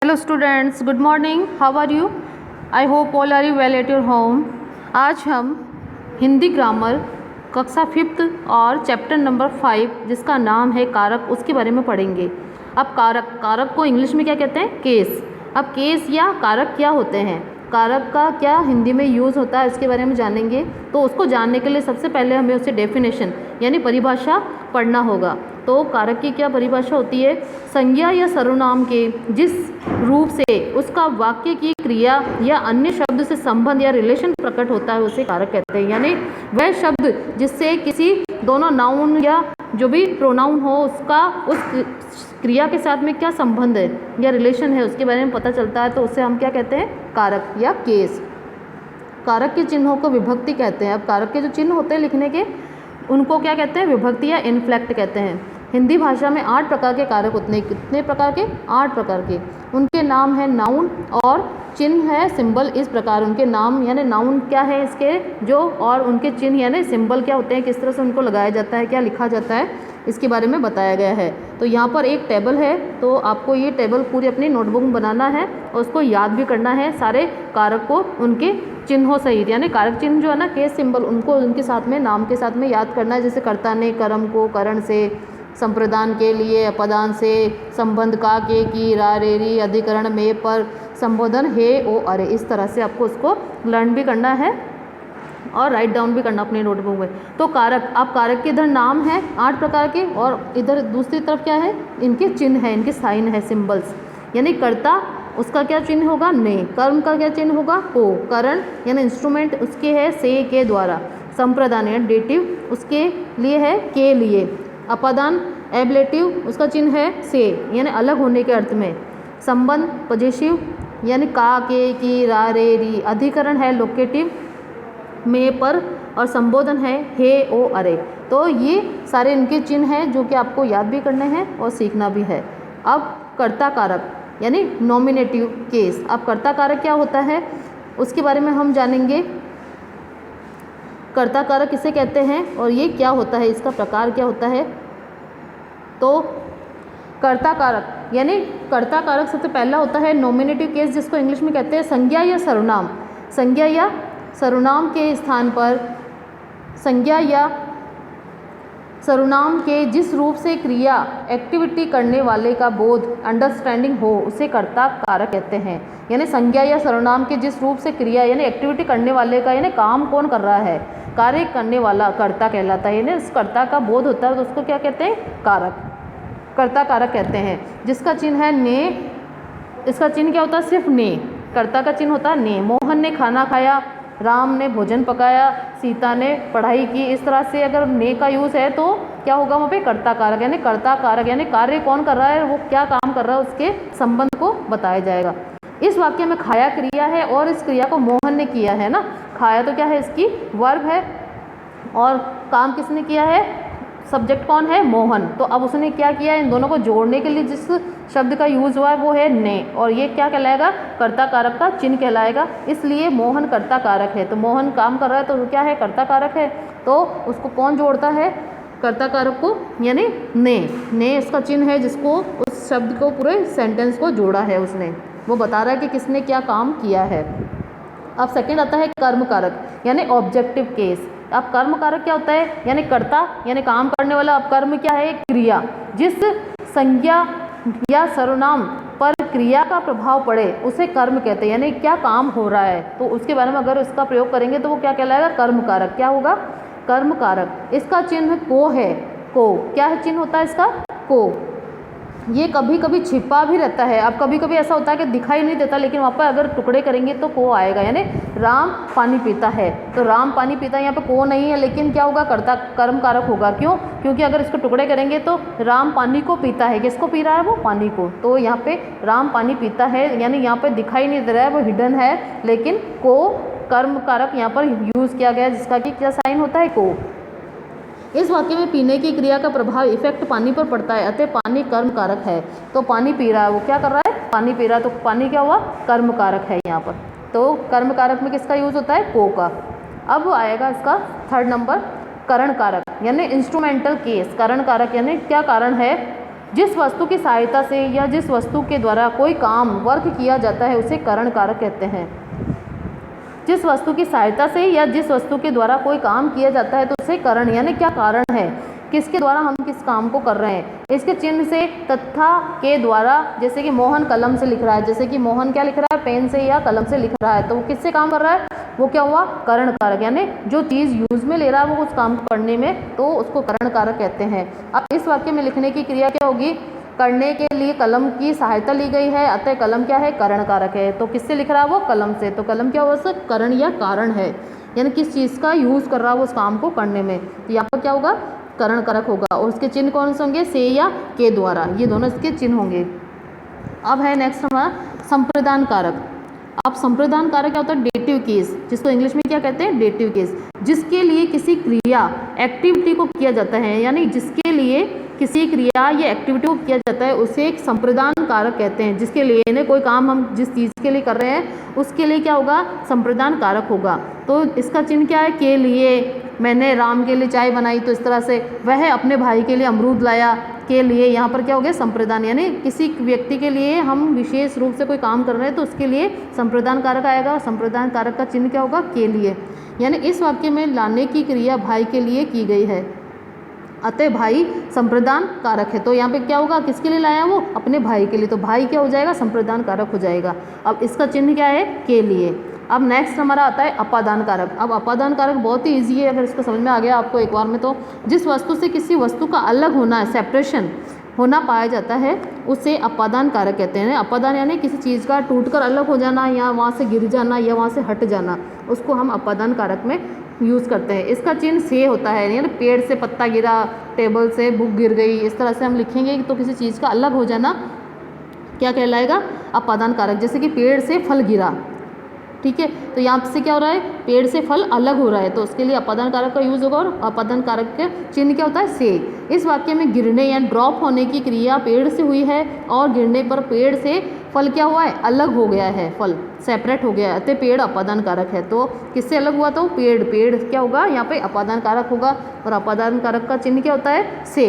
Hello students, good morning. How are you? I hope all are you well at your home. आज हम Hindi grammar कक्षा 5th और chapter number 5 जिसका नाम है कारक, उसके बारे में पढ़ेंगे। अब कारक को इंग्लिश में क्या कहते हैं? केस। अब केस या कारक क्या होते हैं, कारक का क्या हिंदी में यूज़ होता है, इसके बारे में जानेंगे। तो उसको जानने के लिए सबसे पहले हमें उससे डेफिनेशन यानी परिभाषा पढ़ना होगा। तो कारक की क्या परिभाषा होती है? संज्ञा या सर्वनाम के जिस रूप से उसका वाक्य की क्रिया या अन्य शब्द से संबंध या रिलेशन प्रकट होता है उसे कारक कहते हैं। यानी वह शब्द जिससे किसी दोनों नाउन या जो भी प्रोनाउन हो उसका उस क्रिया के साथ में क्या संबंध है या रिलेशन है उसके बारे में पता चलता है, तो उसे हम क्या कहते हैं? कारक या केस। कारक के चिन्हों को विभक्ति कहते हैं। अब कारक के जो चिन्ह होते हैं लिखने के, उनको क्या कहते हैं? विभक्ति या इन्फ्लेक्ट कहते हैं। हिंदी भाषा में 8 प्रकार के कारक होते हैं। कितने प्रकार के? 8 प्रकार के। उनके नाम है नाउन और चिन्ह है सिंबल। इस प्रकार उनके नाम यानी नाउन क्या है इसके जो, और उनके चिन्ह यानी सिंबल क्या होते हैं, किस तरह से उनको लगाया जाता है, क्या लिखा जाता है, इसके बारे में बताया गया है। तो यहाँ पर एक टेबल है, तो आपको ये टेबल पूरी अपनी नोटबुक में बनाना है और उसको याद भी करना है सारे कारक को उनके चिन्हों सहित। यानी कारक चिन्ह जो है ना, केस सिंबल, उनको उनके साथ में नाम के साथ में याद करना है। जैसे कर्ता ने कर्म को करण से, संप्रदान के लिए अपदान से, संबंध का के की रा रे री, अधिकरण में पर, संबोधन हे ओ अरे। इस तरह से आपको उसको लर्न भी करना है और राइट डाउन भी करना अपनी नोटबुक में। तो कारक, आप कारक के इधर नाम है 8 प्रकार के और इधर दूसरी तरफ क्या है? इनके चिन्ह है, इनके साइन है, सिंबल्स। यानी कर्ता उसका क्या चिन्ह होगा? ने। कर्म का क्या चिन्ह होगा? को। करण यानी इंस्ट्रूमेंट उसके है से के द्वारा। संप्रदान यानी डेटिव उसके लिए है के लिए। अपदान एब्लेटिव उसका चिन्ह है से यानी अलग होने के अर्थ में। संबंध पजेसिव यानी का के की रा रे री। अधिकरण है लोकेटिव में पर, और संबोधन है हे ओ अरे। तो ये सारे इनके चिन्ह हैं जो कि आपको याद भी करने हैं और सीखना भी है। अब कर्ता कारक यानी नॉमिनेटिव केस। अब कर्ता कारक क्या होता है उसके बारे में हम जानेंगे। कर्ता कारक किसे कहते हैं और ये क्या होता है, इसका प्रकार क्या होता है। तो कर्ता कारक यानी कर्ता कारक सबसे पहला होता है नॉमिनेटिव केस, जिसको इंग्लिश में कहते हैं संज्ञा या सर्वनाम। संज्ञा या सर्वनाम के स्थान पर, संज्ञा या सर्वनाम के जिस रूप से क्रिया एक्टिविटी करने वाले का बोध अंडरस्टैंडिंग हो उसे कर्ता कारक कहते हैं। यानी संज्ञा या सर्वनाम के जिस रूप से क्रिया यानी एक्टिविटी करने वाले का, यानी काम कौन कर रहा है, कार्य करने वाला कर्ता कहलाता है। यानी उस कर्ता का बोध होता है तो उसको क्या कहते हैं? कारक, कर्ता कारक कहते हैं। जिसका चिन्ह है ने। इसका चिन्ह क्या होता है? सिर्फ ने। कर्ता का चिन्ह होता है ने। मोहन ने खाना खाया, राम ने भोजन पकाया, सीता ने पढ़ाई की। इस तरह से अगर ने का यूज़ है तो क्या होगा वहाँ पे? कर्ता कारक। यानी कर्ता कारक यानी कार्य कौन कर रहा है, वो क्या काम कर रहा है, उसके संबंध को बताया जाएगा। इस वाक्य में खाया क्रिया है और इस क्रिया को मोहन ने किया है ना। खाया तो क्या है? इसकी वर्ब है और काम किसने किया है? सब्जेक्ट कौन है? मोहन। तो अब उसने क्या किया? इन दोनों को जोड़ने के लिए जिस शब्द का यूज़ हुआ है वो है ने, और ये क्या कहलाएगा? कर्ता कारक का चिन्ह कहलाएगा। इसलिए मोहन कर्ता कारक है। तो मोहन काम कर रहा है तो क्या है? कर्ता कारक है। तो उसको कौन जोड़ता है? कर्ता कारक को, यानी ने। ने इसका चिन्ह है जिसको उस शब्द को, पूरे सेंटेंस को जोड़ा है उसने। वो बता रहा है कि किसने क्या काम किया है। अब सेकेंड आता है कर्म कारक यानी ऑब्जेक्टिव केस। अब कर्म कारक क्या होता है? यानी कर्ता यानी काम करने वाला। अब कर्म क्या है? क्रिया। जिस संज्ञा या सर्वनाम पर क्रिया का प्रभाव पड़े उसे कर्म कहते हैं। यानी क्या काम हो रहा है तो उसके बारे में अगर इसका प्रयोग करेंगे तो वो क्या कहलाएगा? कर्म कारक। क्या होगा? कर्म कारक। इसका चिन्ह को है। को क्या है? चिन्ह होता है इसका को। ये कभी कभी छिपा भी रहता है। अब कभी कभी ऐसा होता है कि दिखाई नहीं देता, लेकिन वहाँ पर अगर टुकड़े करेंगे तो को आएगा। यानी राम पानी पीता है, तो राम पानी पीता है, यहाँ पे को नहीं है, लेकिन क्या होगा? कर्ता कर्म कारक होगा। क्यों? क्योंकि अगर इसको टुकड़े करेंगे तो राम पानी को पीता है। किसको पी रहा है? वो पानी को। तो यहाँ पे राम पानी पीता है, यानी यहाँ पे दिखाई नहीं दे रहा है, वो हिडन है, लेकिन को कर्म कारक यहाँ पर यूज़ किया गया जिसका कि क्या साइन होता है? को। इस वाक्य में पीने की क्रिया का प्रभाव इफेक्ट पानी पर पड़ता है, अतः पानी कर्म कारक है। तो पानी पी रहा है, वो क्या कर रहा है? पानी पी रहा है, तो पानी क्या हुआ? कर्म कारक है यहाँ पर। तो कर्म कारक में किसका यूज होता है? को का। अब आएगा इसका थर्ड नंबर करण कारक यानी इंस्ट्रूमेंटल केस। करण कारक यानी क्या कारण है? जिस वस्तु की सहायता से या जिस वस्तु के द्वारा कोई काम वर्क किया जाता है उसे करण कारक कहते हैं। जिस वस्तु की सहायता से या जिस वस्तु के द्वारा कोई काम किया जाता है तो उसे करण यानी क्या कारण है, किसके द्वारा हम किस काम को कर रहे हैं। इसके चिन्ह से तथा के द्वारा, जैसे कि मोहन कलम से लिख रहा है, जैसे कि मोहन क्या लिख रहा है, पेन से या कलम से लिख रहा है, तो वो किससे काम कर रहा है, वो क्या हुआ, करण कारक, यानी जो चीज़ यूज में ले रहा है वो उस काम को करने में, तो उसको करण कारक कहते हैं। अब इस वाक्य में लिखने की क्रिया क्या होगी, करने के लिए कलम की सहायता ली गई है, अतः कलम क्या है, करण कारक है। तो किससे लिख रहा है वो, कलम से, तो कलम क्या होगा, करण या कारण है, यानी किस चीज़ का यूज कर रहा है वो उस काम को करने में, तो यहाँ पर क्या होगा, करण कारक होगा। और उसके चिन्ह कौन से होंगे, से या के द्वारा, ये दोनों इसके चिन्ह होंगे। अब है नेक्स्ट हमारा संप्रदान कारक। अब संप्रदान कारक क्या होता है, डेटिव केस, जिसको इंग्लिश में क्या कहते हैं, डेटिव केस, जिसके लिए किसी क्रिया एक्टिविटी को किया जाता है, यानी जिसके लिए किसी क्रिया या एक्टिविटी को किया जाता है उसे एक संप्रदान कारक कहते हैं। जिसके लिए यानी कोई काम हम जिस चीज़ के लिए कर रहे हैं उसके लिए क्या होगा, संप्रदान कारक होगा। तो इसका चिन्ह क्या है, के लिए, मैंने राम के लिए चाय बनाई, तो इस तरह से वह अपने भाई के लिए अमरूद लाया, के लिए यहाँ पर क्या हो गया, संप्रदान, यानी किसी व्यक्ति के लिए हम विशेष रूप से कोई काम कर रहे हैं तो उसके लिए संप्रदान कारक आएगा। संप्रदान कारक का चिन्ह क्या होगा, के लिए, यानी इस वाक्य में लाने की क्रिया भाई के लिए की गई है, अतः भाई संप्रदान कारक है। तो यहाँ पे क्या होगा, किसके लिए लाया वो, अपने भाई के लिए, तो भाई क्या हो जाएगा, संप्रदान कारक हो जाएगा। अब इसका चिन्ह क्या है, के लिए। अब नेक्स्ट हमारा आता है अपादान कारक। अब अपादान कारक बहुत ही ईजी है, अगर इसको समझ में आ गया आपको एक बार में, तो जिस वस्तु से किसी वस्तु का अलग होना है, सेपरेशन होना पाया जाता है उसे अपादान कारक कहते हैं। अपादान यानी किसी चीज़ का टूटकर अलग हो जाना या वहाँ से गिर जाना या वहाँ से हट जाना, उसको हम अपादान कारक में यूज़ करते हैं। इसका चिन्ह से होता है, यानी पेड़ से पत्ता गिरा, टेबल से बुक गिर गई, इस तरह से हम लिखेंगे तो किसी चीज़ का अलग हो जाना क्या कहलाएगा, अपादान कारक। जैसे कि पेड़ से फल गिरा, ठीक है, तो यहाँ से क्या हो रहा है, पेड़ से फल अलग हो रहा है, तो उसके लिए अपादान कारक का यूज होगा। और अपादान कारक के चिन्ह क्या होता है, से। इस वाक्य में गिरने या ड्रॉप होने की क्रिया पेड़ से हुई है और गिरने पर पेड़ से फल क्या हुआ है, अलग हो गया है, फल सेपरेट हो गया है, तो पेड़ अपादान कारक है। तो किससे अलग हुआ, तो पेड़, पेड़ क्या होगा यहाँ पे अपादान कारक होगा। और अपादान कारक का चिन्ह क्या होता है, से।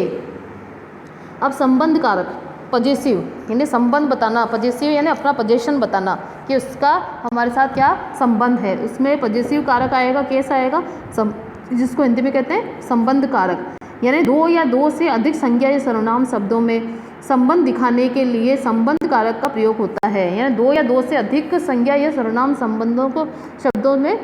अब संबंध कारक, पजेसिव, यानी संबंध बताना, पजेसिव यानी अपना पजेशन बताना कि उसका हमारे साथ क्या संबंध है, उसमें पजेसिव कारक आएगा, केस आएगा, जिसको हिंदी में कहते हैं संबंध कारक। यानी दो या दो से अधिक संज्ञा या सर्वनाम शब्दों में संबंध दिखाने के लिए संबंध कारक का प्रयोग होता है। यानी दो या दो से अधिक संज्ञा या सर्वनाम संबंधों को शब्दों में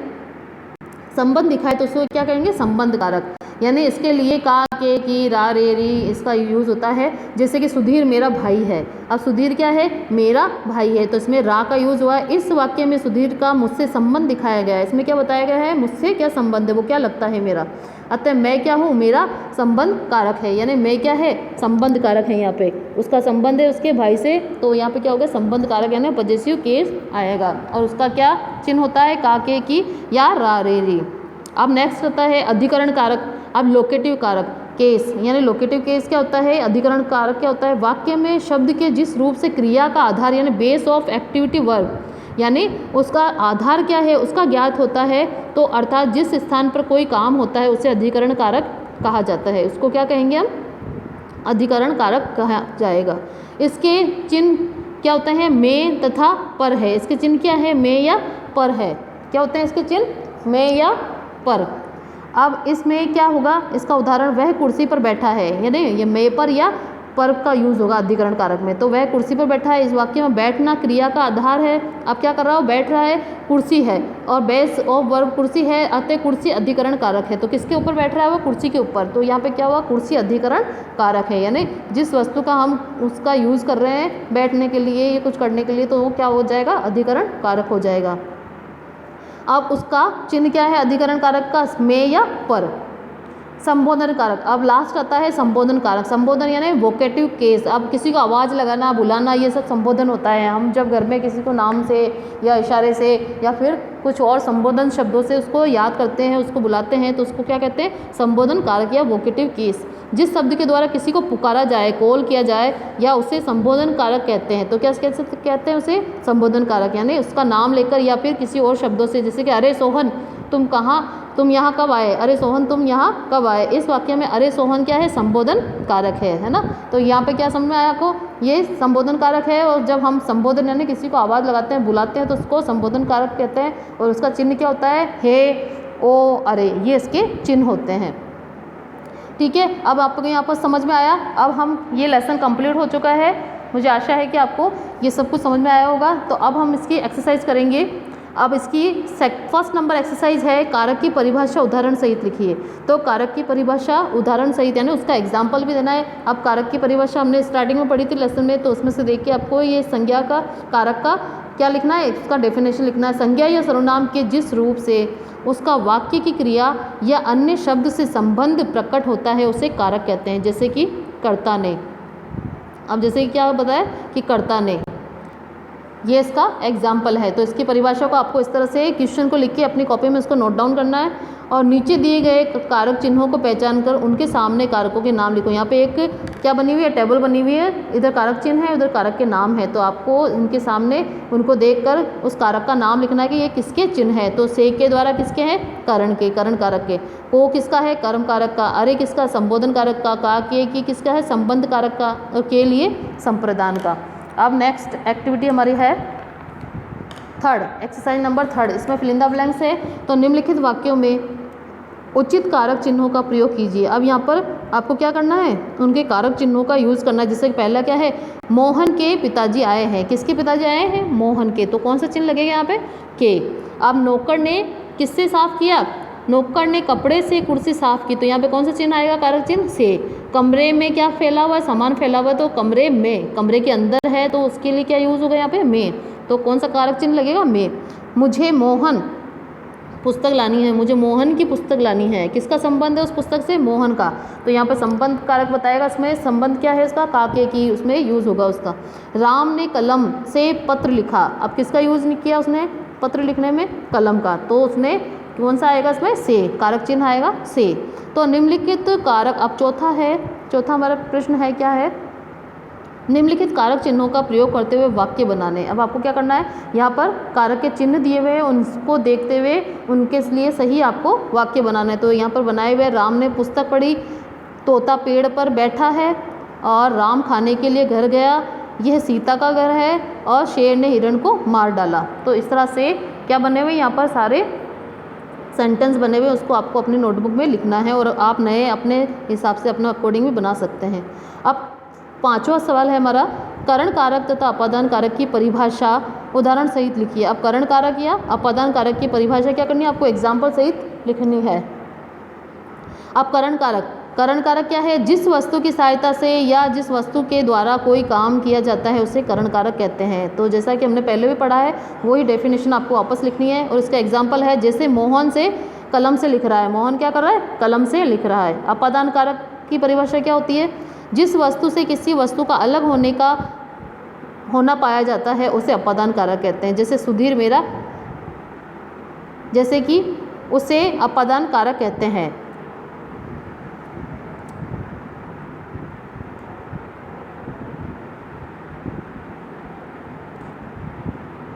संबंध दिखाए तो उसको क्या कहेंगे, संबंध कारक। यानी इसके लिए का, के, की, रा, रे, री इसका यूज़ होता है। जैसे कि सुधीर मेरा भाई है, अब सुधीर क्या है, मेरा भाई है, तो इसमें रा का यूज़ हुआ है। इस वाक्य में सुधीर का मुझसे संबंध दिखाया गया है, इसमें क्या बताया गया है, मुझसे क्या संबंध है, वो क्या लगता है मेरा, अतः मैं क्या हूँ, मेरा संबंध कारक है, यानी मैं क्या है, संबंध कारक है। यहाँ पे उसका संबंध है उसके भाई से, तो यहाँ पे क्या होगा, संबंध कारक यानी पजेसिव केस आएगा। और उसका क्या चिन्ह होता है, का, के, की या रा, रे, री। अब नेक्स्ट होता है अधिकरण कारक। अब लोकेटिव कारक, केस, यानी लोकेटिव केस क्या होता है, अधिकरण कारक क्या होता है, वाक्य में शब्द के जिस रूप से क्रिया का आधार यानी बेस ऑफ एक्टिविटी वर्ब, यानी उसका आधार क्या है उसका ज्ञात होता है, तो अर्थात जिस स्थान पर कोई काम होता है उसे अधिकरण कारक कहा जाता है। उसको क्या कहेंगे हम, अधिकरण कारक कहा जाएगा। इसके चिन्ह क्या होते हैं, में तथा पर है। इसके चिन्ह क्या है, में या पर है, क्या होते हैं इसके चिन्ह, में या पर। अब इसमें क्या होगा, इसका उदाहरण, वह कुर्सी पर बैठा है, यानी ये में पर या पर का यूज़ होगा अधिकरण कारक में। तो वह कुर्सी पर बैठा है, इस वाक्य में बैठना क्रिया का आधार है। अब क्या कर रहा हो, बैठ रहा है, कुर्सी है और बेस ऑफ वर्ब कुर्सी है, अतः कुर्सी अधिकरण कारक है। तो किसके ऊपर बैठ रहा है वो, कुर्सी के ऊपर, तो यहाँ पे क्या हुआ, कुर्सी अधिकरण कारक है। यानी जिस वस्तु का हम उसका यूज़ कर रहे हैं बैठने के लिए या कुछ करने के लिए, तो वो क्या हो जाएगा, अधिकरण कारक हो जाएगा। अब उसका चिन्ह क्या है अधिकरण कारक का, में या पर। संबोधन कारक, अब लास्ट आता है संबोधन कारक। संबोधन यानी वोकेटिव केस। अब किसी को आवाज़ लगाना, बुलाना, ये सब संबोधन होता है। हम जब घर में किसी को नाम से या इशारे से या फिर कुछ और संबोधन शब्दों से उसको याद करते हैं, उसको बुलाते हैं, तो उसको क्या कहते हैं, संबोधन कारक या वोकेटिव केस। जिस शब्द के द्वारा किसी को पुकारा जाए, कॉल किया जाए या उसे संबोधन कारक कहते हैं। तो क्या कहते हैं उसे, संबोधन कारक, यानी उसका नाम लेकर या फिर किसी और शब्दों से, जैसे कि अरे सोहन तुम कहाँ तुम यहाँ कब आए, अरे सोहन तुम यहाँ कब आए। इस वाक्य में अरे सोहन क्या है, संबोधन कारक है ना। तो यहाँ पे क्या समझ में आया आपको, ये संबोधन कारक है। और जब हम संबोधन यानी किसी को आवाज़ लगाते हैं, बुलाते हैं, तो उसको संबोधन कारक कहते हैं। और उसका चिन्ह क्या होता है, हे, ओ, अरे, ये इसके चिन्ह होते हैं। ठीक है, अब आपको यहाँ पर समझ में आया। अब हम ये लेसन कंप्लीट हो चुका है, मुझे आशा है कि आपको ये सब कुछ समझ में आया होगा। तो अब हम इसकी एक्सरसाइज करेंगे। अब इसकी फर्स्ट नंबर एक्सरसाइज है, कारक की परिभाषा उदाहरण सहित लिखिए। तो कारक की परिभाषा उदाहरण सहित यानी उसका एग्जाम्पल भी देना है। अब कारक की परिभाषा हमने स्टार्टिंग में पढ़ी थी लेसन में, तो उसमें से देख के आपको ये संज्ञा का, कारक का क्या लिखना है, उसका डेफिनेशन लिखना है। संज्ञा या सर्वनाम के जिस रूप से उसका वाक्य की क्रिया या अन्य शब्द से संबंध प्रकट होता है उसे कारक कहते हैं। जैसे कि कर्ता ने, अब जैसे कि क्या बताया कि कर्ता ने, ये इसका एग्जाम्पल है। तो इसकी परिभाषा को आपको इस तरह से क्वेश्चन को लिख के अपनी कॉपी में इसको नोट डाउन करना है। और नीचे दिए गए कारक चिन्हों को पहचान कर उनके सामने कारकों के नाम लिखो। यहाँ पे एक क्या बनी हुई है, टेबल बनी हुई है, इधर कारक चिन्ह है, उधर कारक के नाम है। तो आपको इनके सामने उनको देखकर उस कारक का नाम लिखना है कि ये किसके चिन्ह है। तो से के द्वारा किसके हैं, करण के, करण कारक के। को किसका है, कर्म कारक का। अरे किसका, संबोधन कारक का। का के की किसका है, संबंध कारक का। और के लिए संप्रदान का। अब नेक्स्ट एक्टिविटी हमारी है थर्ड, एक्सरसाइज नंबर थर्ड। इसमें फिल इन द ब्लैंक्स है। तो निम्नलिखित वाक्यों में उचित कारक चिन्हों का प्रयोग कीजिए। अब यहाँ पर आपको क्या करना है, उनके कारक चिन्हों का यूज़ करना है। जैसे पहला क्या है, मोहन के पिताजी आए हैं। किसके पिताजी आए हैं, मोहन के। तो कौन सा चिन्ह लगेगा यहाँ पे, के। अब नौकर ने किससे साफ किया, नौकर ने कपड़े से कुर्सी साफ की। तो यहाँ पे कौन सा चिन्ह आएगा, कारक चिन्ह से। कमरे में क्या फैला हुआ है, सामान फैला हुआ है। तो कमरे में, कमरे के अंदर है, तो उसके लिए क्या यूज़ होगा यहाँ पे, में। तो कौन सा कारक चिन्ह लगेगा, में। मुझे मोहन पुस्तक लानी है, मुझे मोहन की पुस्तक लानी है। किसका संबंध है उस पुस्तक से, मोहन का। तो यहाँ पे संबंध कारक बताएगा, इसमें संबंध क्या है इसका, काके की, उसमें यूज़ होगा उसका। राम ने कलम से पत्र लिखा। अब किसका यूज़ किया उसने, पत्र लिखने में, कलम का। तो उसने कौन सा आएगा इसमें, से, कारक चिन्ह आएगा से। तो निम्नलिखित कारक, अब चौथा है, चौथा हमारा प्रश्न है, क्या है, निम्नलिखित कारक चिन्हों का प्रयोग करते हुए वाक्य बनाने। अब आपको क्या करना है, यहाँ पर कारक के चिन्ह दिए हुए हैं, उनको देखते हुए उनके लिए सही आपको वाक्य बनाना है। तो यहाँ पर बनाए हुए, राम ने पुस्तक पढ़ी, तोता पेड़ पर बैठा है, और राम खाने के लिए घर गया, यह सीता का घर है, और शेर ने हिरण को मार डाला। तो इस तरह से क्या बने हुए यहाँ पर सारे सेंटेंस बने हुए, उसको आपको अपनी नोटबुक में लिखना है। और आप नए अपने हिसाब से अपने अकॉर्डिंग भी बना सकते हैं। अब पांचवा सवाल है हमारा, करण कारक तथा अपादान कारक की परिभाषा उदाहरण सहित लिखिए। अब करण कारक या अपादान कारक की परिभाषा क्या करनी है, आपको एग्जाम्पल सहित लिखनी है। अब करण कारक, करण कारक क्या है, जिस वस्तु की सहायता से या जिस वस्तु के द्वारा कोई काम किया जाता है उसे करण कारक कहते हैं। तो जैसा कि हमने पहले भी पढ़ा है, वही डेफिनेशन आपको वापस लिखनी है। और इसका एग्जाम्पल है, जैसे मोहन से कलम से लिख रहा है, मोहन क्या कर रहा है, कलम से लिख रहा है। अपादान कारक की परिभाषा क्या होती है, जिस वस्तु से किसी वस्तु का अलग होना पाया जाता है उसे अपादान कारक कहते हैं। जैसे सुधीर मेरा, जैसे कि उसे अपादान कारक कहते हैं।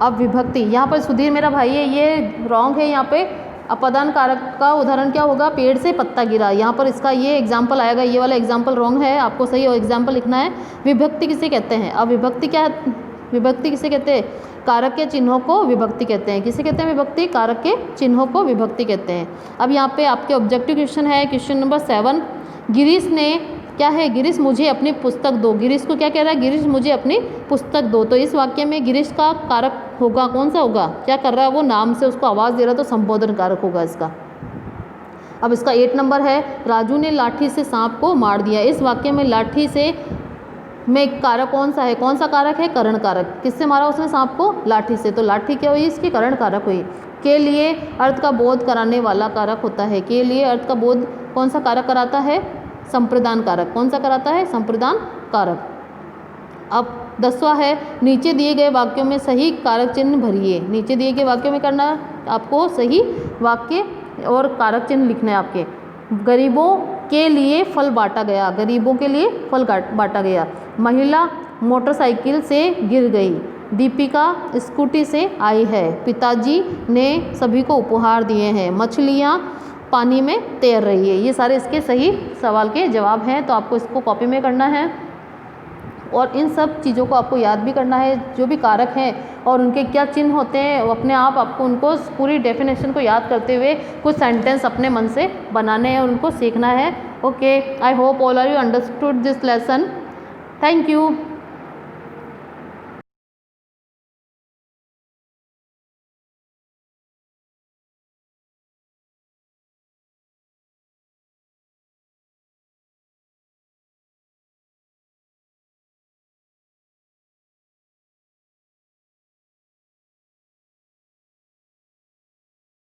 अब विभक्ति, यहाँ पर सुधीर मेरा भाई है, ये रॉन्ग है। यहाँ पे अपादान कारक का उदाहरण क्या होगा, पेड़ से पत्ता गिरा। यहाँ पर इसका ये एग्जाम्पल आएगा, ये वाला एग्जाम्पल रॉन्ग है, आपको सही एग्जाम्पल लिखना है। विभक्ति किसे कहते हैं, अब विभक्ति क्या है, विभक्ति किसे कहते हैं, कारक के चिन्हों को विभक्ति कहते हैं। किसे कहते हैं विभक्ति, कारक के चिन्हों को विभक्ति कहते हैं। अब यहाँ पे आपके ऑब्जेक्टिव क्वेश्चन है, क्वेश्चन नंबर 7। गिरीश ने क्या है, गिरीश मुझे अपनी पुस्तक दो। गिरीश को क्या कह रहा है, गिरीश मुझे अपनी पुस्तक दो। तो इस वाक्य में गिरीश का कारक होगा, कौन सा होगा, क्या कर रहा है वो, नाम से उसको आवाज़ दे रहा है, तो संबोधन कारक होगा इसका। अब इसका 8 नंबर है, राजू ने लाठी से सांप को मार दिया। इस वाक्य में लाठी से में कारक कौन सा है, कौन सा कारक है, करण कारक। किससे मारा उसने सांप को, लाठी से। तो लाठी क्या हुई, इसकी करण कारक हुई। के लिए अर्थ का बोध कराने वाला कारक होता है। के लिए अर्थ का बोध कौन सा कारक कराता है, संप्रदान कारक। कौन सा कराता है, संप्रदान कारक। अब 10वां है, नीचे दिए गए वाक्यों में सही कारक चिन्ह भरिए। नीचे दिए गए वाक्यों में करना आपको सही वाक्य और कारक चिन्ह लिखना है आपके। गरीबों के लिए फल बांटा गया, गरीबों के लिए फल बांटा गया। महिला मोटरसाइकिल से गिर गई। दीपिका स्कूटी से आई है। पिताजी ने सभी को उपहार दिए हैं। मछलियाँ पानी में तैर रही है। ये सारे इसके सही सवाल के जवाब हैं, तो आपको इसको कॉपी में करना है और इन सब चीज़ों को आपको याद भी करना है, जो भी कारक हैं और उनके क्या चिन्ह होते हैं, अपने आप आपको उनको पूरी डेफिनेशन को याद करते हुए कुछ सेंटेंस अपने मन से बनाने हैं और उनको सीखना है। Okay, I hope all are you understood this lesson. Thank you.